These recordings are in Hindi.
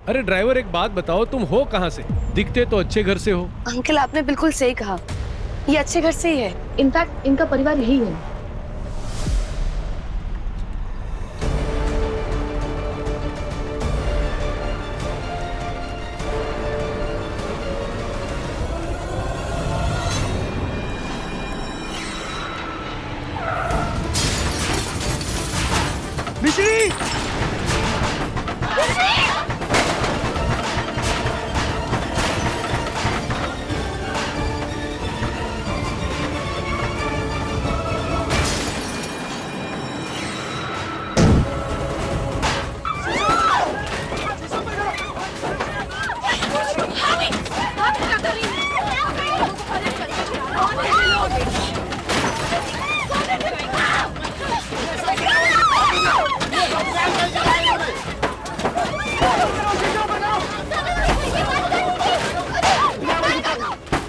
अरे ड्राइवर, एक बात बताओ, तुम हो कहाँ से? दिखते तो अच्छे घर से हो। अंकल, आपने बिल्कुल सही कहा, ये अच्छे घर से ही है। इनफैक्ट इनका परिवार यही है। मिश्री!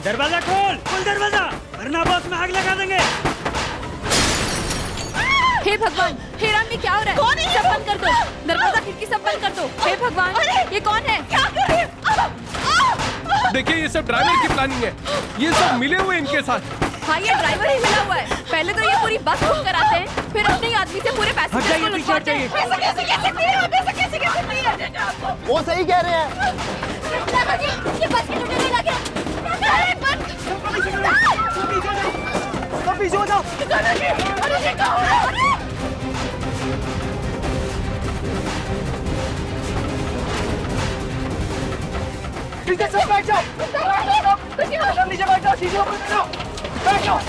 दरवाजा खोल दरवाजा, वरना बॉस में आग लगा देंगे। हे भगवान, हे राम, ये क्या हो रहा है? कौन है? सब बंद कर दो, दरवाजा खिड़की सब बंद कर दो। हे भगवान, ये कौन है? क्या कर रहे हैं? देखिए, ये सब ड्राइवर की प्लानिंग है। ये सब मिले हुए इनके साथ। हाँ, ये ड्राइवर ही मिला हुआ है। पहले तो ये पूरी बस बुक कराते हैं, फिर अपने ही आदमी से पूरे पैसेंजर्स को लुटवाते हैं। पैसा कैसे वो सही कह रहे हैं। ये बस के लुटेरे लगे। अरे बंद! पीछे हो जाओ। अरे ये क्या हो रहा है? नीचे सब बैठ जाओ। नीचे बैठ जाओ, सीधे ऊपर बैठ जाओ। बैठ जाओ।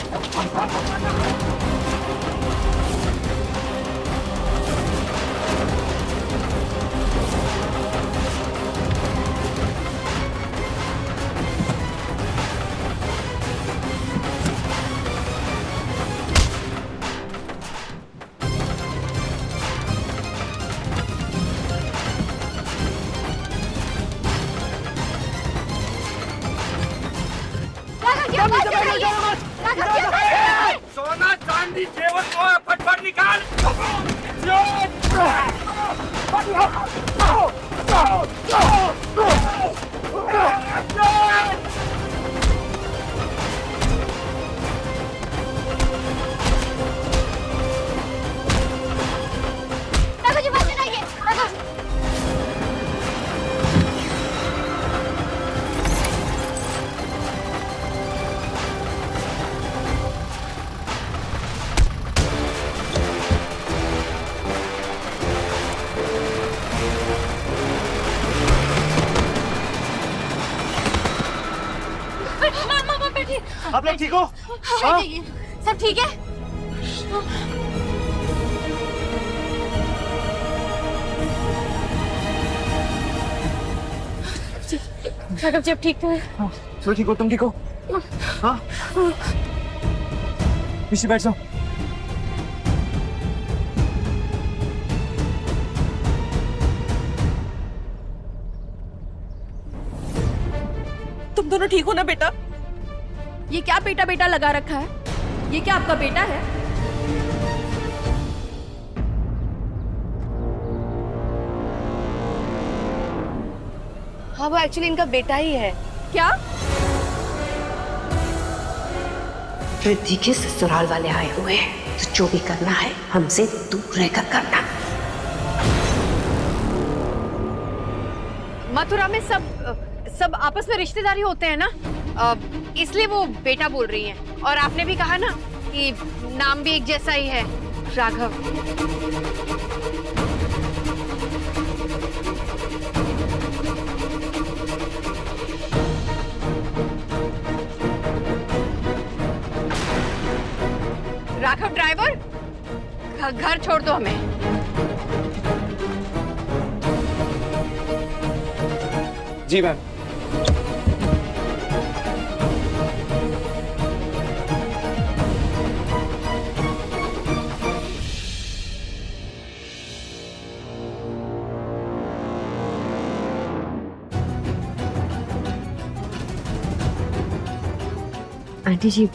सोना चांदी जेवर को फटफट निकाल। आप लोग ठीक हो? हाँ? सब ठीक है? राघव जी, अब ठीक है? तो ठीक हो? तुम ठीक हो? हाँ? पीछे बैठ जाओ। तुम दोनों ठीक हो ना बेटा? ये क्या बेटा बेटा लगा रखा है? ये क्या आपका बेटा है? हाँ, वो एक्चुअली इनका बेटा ही है। क्या? रिद्धि के ससुराल वाले आए हुए हैं, तो जो भी करना है हमसे दूर रहकर करना। मथुरा में सब आपस में रिश्तेदारी होते हैं ना, इसलिए वो बेटा बोल रही हैं। और आपने भी कहा ना कि नाम भी एक जैसा ही है, राघव। राघव ड्राइवर, घर छोड़ दो हमें। जी मैम। आंटी जी,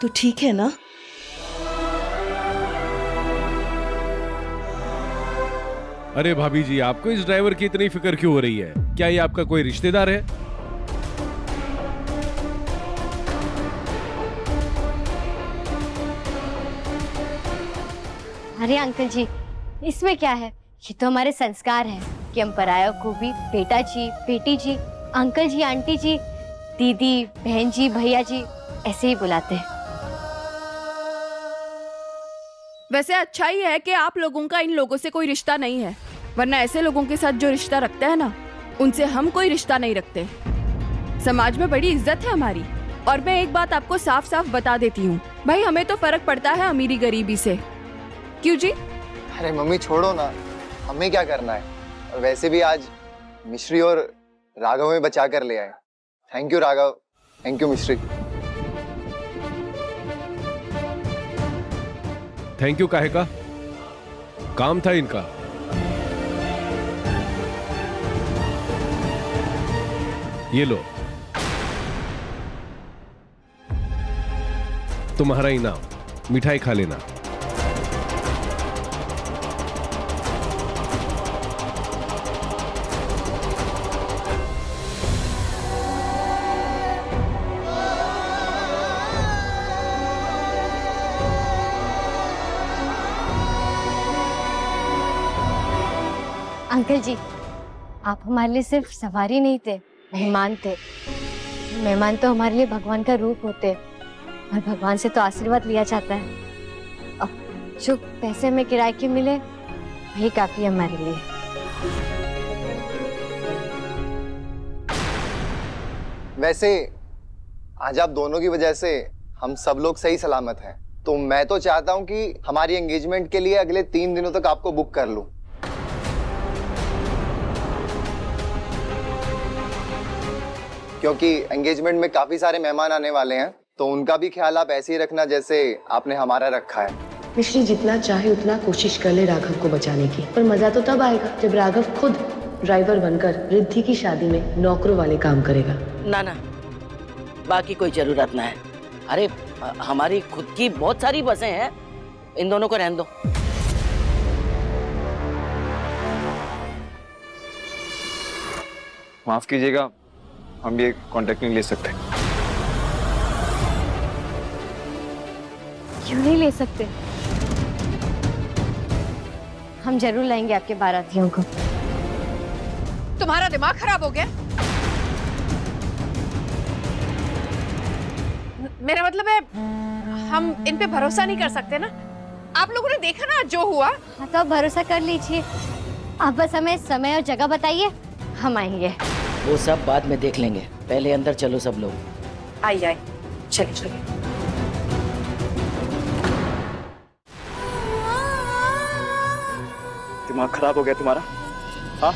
तो ठीक है ना? अरे भाभी जी, आपको इस ड्राइवर की इतनी फिक्र क्यों हो रही है? क्या ये आपका कोई रिश्तेदार है? अरे अंकल जी, इसमें क्या है? ये तो हमारे संस्कार हैं कि हम परायों को भी बेटा जी, बेटी जी, अंकल जी, आंटी जी, दीदी, बहन जी, भैया जी ऐसे ही बुलाते हैं। वैसे अच्छा ही है कि आप लोगों का इन लोगों से कोई रिश्ता नहीं है, वरना ऐसे लोगों के साथ जो रिश्ता रखते हैं ना, उनसे हम कोई रिश्ता नहीं रखते। समाज में बड़ी इज्जत है हमारी। और मैं एक बात आपको साफ साफ बता देती हूँ, भाई हमें तो फर्क पड़ता है अमीरी गरीबी से। क्यों जी? अरे मम्मी छोड़ो ना, हमें क्या करना है। और वैसे भी आज मिश्री और राघव में बचा कर ले आए। Thank you Raghav, thank you मिश्री। थैंक यू काहे का? काम था इनका। ये लो तुम्हारा इनाम, मिठाई खा लेना। अंकल जी, आप हमारे लिए सिर्फ सवारी नहीं थे, मेहमान थे। मेहमान तो हमारे लिए भगवान का रूप होते और भगवान से तो आशीर्वाद लिया जाता है। अब जो पैसे में किराए के मिले वही काफी है हमारे लिए। वैसे आज आप दोनों की वजह से हम सब लोग सही सलामत हैं। तो मैं तो चाहता हूं कि हमारी एंगेजमेंट के लिए अगले 3 दिनों तक आपको बुक कर लूं। क्योंकि एंगेजमेंट में काफी सारे मेहमान आने वाले हैं, तो उनका भी ख्याल आप ऐसे ही रखना जैसे आपने हमारा रखा है। मिश्री जितना चाहे उतना कोशिश कर ले राघव को बचाने की, पर मजा तो तब आएगा जब राघव खुद ड्राइवर बनकर रिद्धि की शादी में नौकरों वाले काम करेगा। ना ना, बाकी कोई जरूरत ना है। अरे हमारी खुद की बहुत सारी बसें हैं, इन दोनों को रहने दो। माफ कीजिएगा, हम ये कॉन्टेक्ट नहीं ले सकते। क्यों नहीं ले सकते? हम जरूर लाएंगे आपके बारातियों को। तुम्हारा दिमाग खराब हो गया? मेरा मतलब है हम इन पे भरोसा नहीं कर सकते ना। आप लोगों ने देखा ना जो हुआ। हाँ तो आप भरोसा कर लीजिए। आप बस हमें समय और जगह बताइए, हम आएंगे। वो सब बाद में देख लेंगे, पहले अंदर चलो सब लोग। आइए चलिए चलिए। दिमाग खराब हो गया तुम्हारा? हाँ,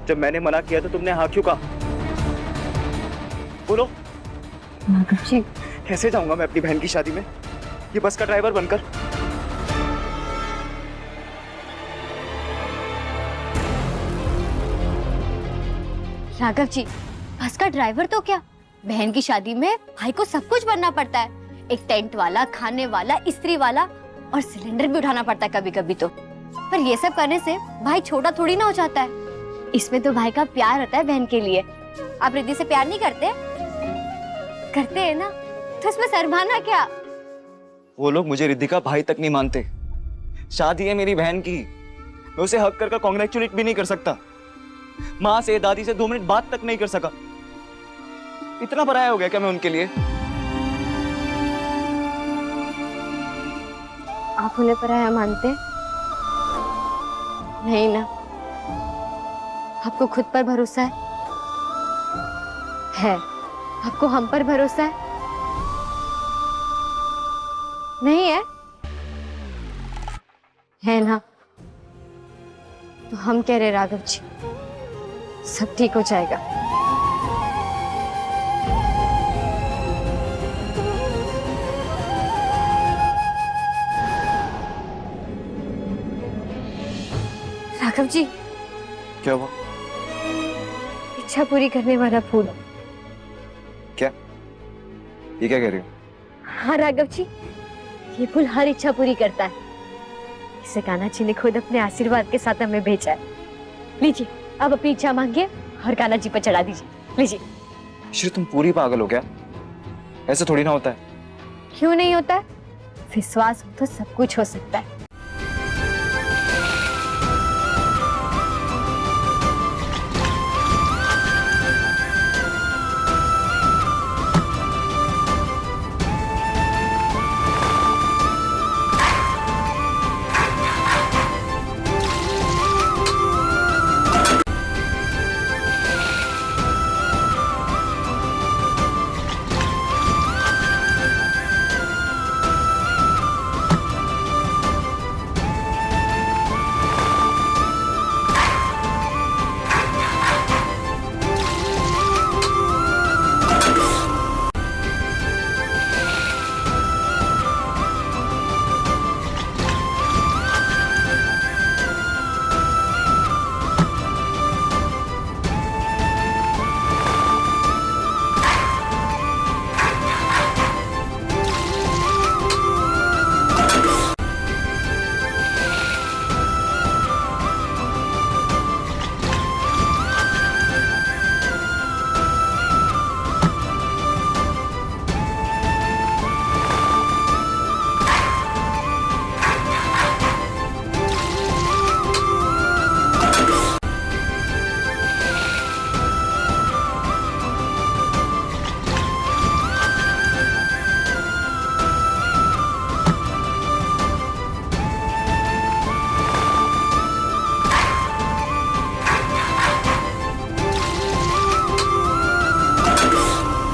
जब मैंने मना किया तो तुमने हाँ क्यों कहा? बोलो। कैसे जाऊंगा मैं अपनी बहन की शादी में, ये बस का ड्राइवर बनकर? राघव जी, बस का ड्राइवर तो क्या, बहन की शादी में भाई को सब कुछ बनना पड़ता है। एक टेंट वाला, खाने वाला, इस्त्री वाला और सिलेंडर भी उठाना पड़ता है कभी कभी तो। पर ये सब करने से भाई छोटा थोड़ी ना हो जाता है। इसमें तो भाई का प्यार होता है बहन के लिए। आप रिद्धि से प्यार नहीं करते? करते हैं ना, तो इसमें शर्माना क्या? वो लोग मुझे रिद्धि का भाई तक नहीं मानते। शादी है मेरी बहन की, मैं उसे हक कर कांग्रेचुलेट भी नहीं कर सकता। माँ से, दादी से 2 मिनट बात तक नहीं कर सका। इतना पराया हो गया क्या मैं उनके लिए? आप उन्हें पराया मानते नहीं ना? आपको खुद पर भरोसा है? आपको हम पर भरोसा नहीं है ना? तो हम कह रहे राघव जी, सब ठीक हो जाएगा। राघव जी, क्या हुआ? इच्छा पूरी करने वाला फूल। क्या? ये क्या कह रही हो? हाँ राघव जी, ये फूल हर इच्छा पूरी करता है। इसे कान्हा जी ने खुद अपने आशीर्वाद के साथ हमें भेजा है। लीजिए, अब अपनी इच्छा मांगिए और कान्हा जी पर चढ़ा दीजिए। लीजिए। श्री तुम पूरी पागल हो क्या? ऐसे थोड़ी ना होता है। क्यों नहीं होता है? विश्वास हो तो सब कुछ हो सकता है।